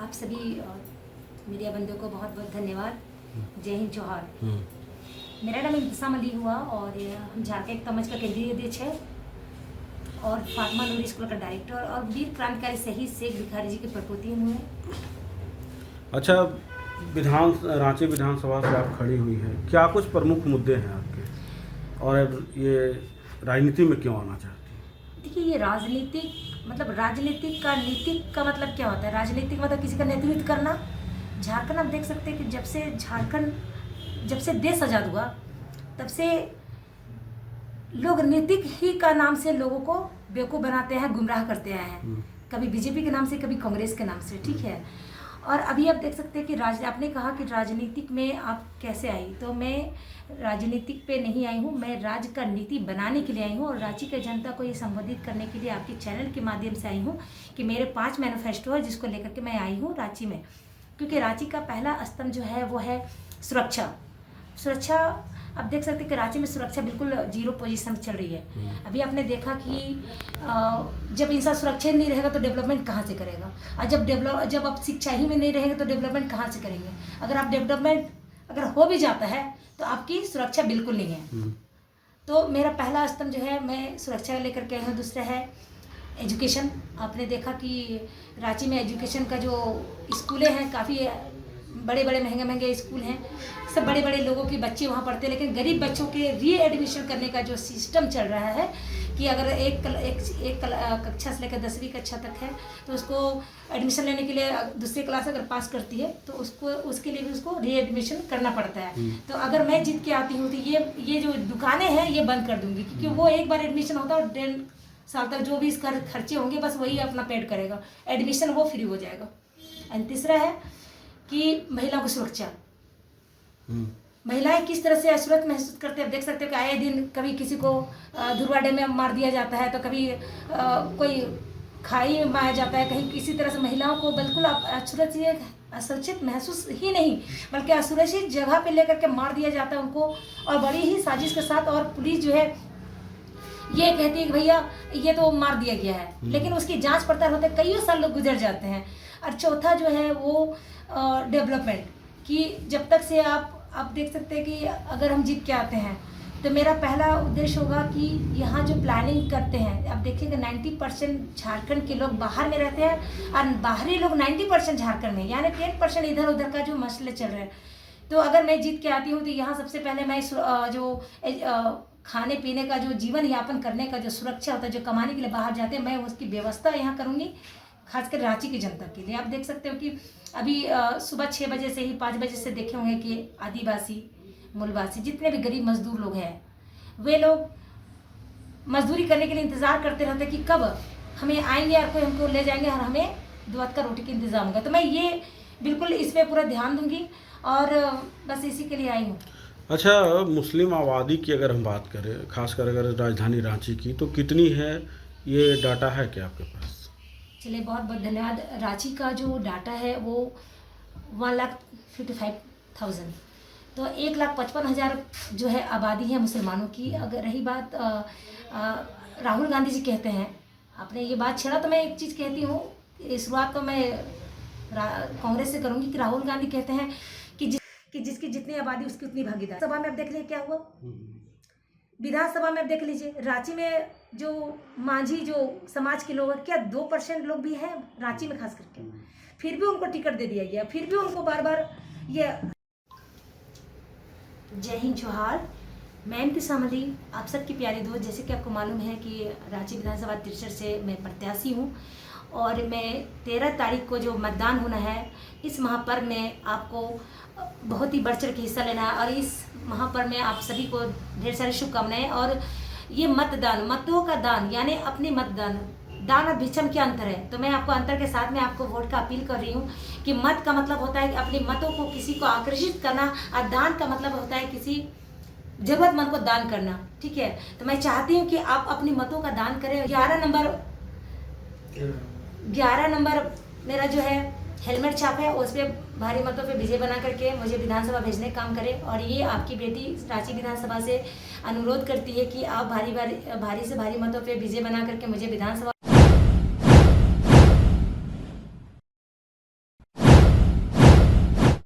आप सभी मीडिया बंधुओं को बहुत बहुत धन्यवाद। जय हिंद, जोहार। मेरा नाम इंतसाम अली हुआ और हम झारखंड तमज का केंद्रीय अध्यक्ष है और फातिमा नूरी स्कूल का डायरेक्टर और वीर क्रांतिकारी शहीद शेख भिखारी जी के प्रपोती हूँ। अच्छा, रांची विधानसभा से आप खड़ी हुई हैं, क्या कुछ प्रमुख मुद्दे हैं आपके और ये राजनीति में क्यों आना चाहती हैं? देखिए, ये राजनीतिक का नीतिक का मतलब क्या होता है? राजनीतिक मतलब किसी का नेतृत्व करना। झारखंड आप देख सकते हैं कि जब से देश आज़ाद हुआ तब से लोग नीतिक ही का नाम से लोगों को बेवकूफ़ बनाते हैं, गुमराह करते आए हैं। कभी बीजेपी के नाम से, कभी कांग्रेस के नाम से, ठीक है। और अभी आप देख सकते हैं कि आपने कहा कि राजनीतिक में आप कैसे आई, तो मैं राजनीतिक पे नहीं आई हूँ, मैं राज्य का नीति बनाने के लिए आई हूँ और रांची के जनता को ये संबोधित करने के लिए आपके चैनल के माध्यम से आई हूँ कि मेरे 5 मैनिफेस्टो है जिसको लेकर के मैं आई हूँ रांची में। क्योंकि रांची का पहला स्तंभ जो है वो है सुरक्षा। आप देख सकते हैं कि रांची में सुरक्षा बिल्कुल 0 पोजीशन चल रही है। अभी आपने देखा कि जब इंसान सुरक्षित नहीं रहेगा तो डेवलपमेंट कहाँ से करेगा, और जब आप शिक्षा ही में नहीं रहेंगे तो डेवलपमेंट कहाँ से करेंगे। अगर आप डेवलपमेंट अगर हो भी जाता है तो आपकी सुरक्षा बिल्कुल नहीं है। तो मेरा पहला स्तंभ जो है मैं सुरक्षा लेकर के आई हूँ। दूसरा है एजुकेशन। आपने देखा कि रांची में एजुकेशन का जो स्कूलें हैं काफ़ी बड़े बड़े महंगे स्कूल हैं, सब बड़े बड़े लोगों के बच्चे वहाँ पढ़ते हैं, लेकिन गरीब बच्चों के रीएडमिशन करने का जो सिस्टम चल रहा है कि अगर एक कक्षा से लेकर 10वीं कक्षा तक है तो उसको एडमिशन लेने के लिए दूसरी क्लास अगर पास करती है तो उसके लिए भी उसको रीएडमिशन करना पड़ता है। तो अगर मैं जीत के आती हूँ तो ये जो दुकानें हैं ये बंद कर दूँगी, क्योंकि वो एक बार एडमिशन होता है और 1.5 साल तक जो भी इसका खर्चे होंगे बस वही अपना पेड करेगा, एडमिशन वो फ्री हो जाएगा। एंड तीसरा है कि महिलाओं की सुरक्षा। महिलाएं किस तरह से असुरक्षित महसूस करते हैं, देख सकते हो कि आए दिन कभी किसी को धुरवाड़े में मार दिया जाता है, तो कभी कोई खाई में मारा जाता है, कहीं किसी तरह से महिलाओं को बिल्कुल असुरक्षित महसूस ही नहीं बल्कि असुरक्षित जगह पे लेकर के मार दिया जाता है उनको, और बड़ी ही साजिश के साथ। और पुलिस जो है ये कहती है कि भैया ये तो मार दिया गया है, लेकिन उसकी जांच पड़ताल होते कई साल लोग गुजर जाते हैं। और चौथा जो है वो डेवलपमेंट, कि जब तक से आप देख सकते हैं कि अगर हम जीत के आते हैं तो मेरा पहला उद्देश्य होगा कि यहाँ जो प्लानिंग करते हैं, आप देखिएगा 90% झारखंड के लोग बाहर में रहते हैं और बाहरी लोग 90% झारखंड में, यानी 10% इधर उधर का जो मसले चल रहे हैं। तो अगर मैं जीत के आती हूँ तो यहाँ सबसे पहले मैं जो खाने पीने का जो जीवन यापन करने का जो सुरक्षा होता है, जो कमाने के लिए बाहर जाते हैं, मैं उसकी व्यवस्था यहाँ करूँगी, खासकर रांची की जनता के लिए। आप देख सकते हो कि अभी सुबह 6 बजे से ही 5 बजे से देखे होंगे कि आदिवासी, मूलवासी, जितने भी गरीब मजदूर लोग हैं वे लोग मजदूरी करने के लिए इंतज़ार करते रहते हैं कि कब हमें आएंगे और कोई हमको ले जाएंगे और हमें 2 वक्त का रोटी का इंतज़ाम होगा। तो मैं ये बिल्कुल इस पर पूरा ध्यान दूंगी और बस इसी के लिए आई हूँ। अच्छा, मुस्लिम आबादी की अगर हम बात करें, खासकर अगर राजधानी रांची की, तो कितनी है, ये डाटा है क्या आपके पास? चलिए, बहुत बहुत धन्यवाद। रांची का जो डाटा है वो 1,55,000, तो 1,55,000 जो है आबादी है मुसलमानों की। अगर रही बात राहुल गांधी जी कहते हैं, आपने ये बात छेड़ा तो मैं एक चीज़ कहती हूँ, शुरुआत तो मैं कांग्रेस से करूँगी कि राहुल गांधी कहते हैं कि जिसकी जितनी आबादी उसकी उतनी भागीदारी। सभा में आप देख लीजिए क्या हुआ, विधानसभा में आप देख लीजिए रांची में जो मांझी जो समाज के लोग हैं, क्या 2% लोग भी हैं रांची में खास करके, फिर भी उनको टिकट दे दिया गया, फिर भी उनको बार बार ये। जय हिंद, जोहार। मैं इंतसाम अली, आप सबकी प्यारी दोस्त। जैसे कि आपको मालूम है कि रांची विधानसभा 63 से मैं प्रत्याशी हूँ और मैं 13 तारीख को जो मतदान होना है, इस महापर्व में आपको बहुत ही बढ़ चढ़ के हिस्सा लेना है और इस महापर्व में आप सभी को ढेर सारी शुभकामनाएं। और ये मतों का दान, यानी अपने मतदान, दान और भिक्षम क्या अंतर है, तो मैं आपको अंतर के साथ में आपको वोट का अपील कर रही हूँ कि मत का मतलब होता है कि अपने मतों को किसी को आकर्षित करना, और दान का मतलब होता है किसी जरूरतमंद को दान करना, ठीक है। तो मैं चाहती हूँ कि आप अपने मतों का दान करें। 11 नंबर मेरा जो है हेलमेट छाप है, उस पर भारी मतों पे विजय बना करके मुझे विधानसभा भेजने का काम करें। और ये आपकी बेटी रांची विधानसभा से अनुरोध करती है कि आप भारी से भारी मतों पे विजय बना करके मुझे विधानसभा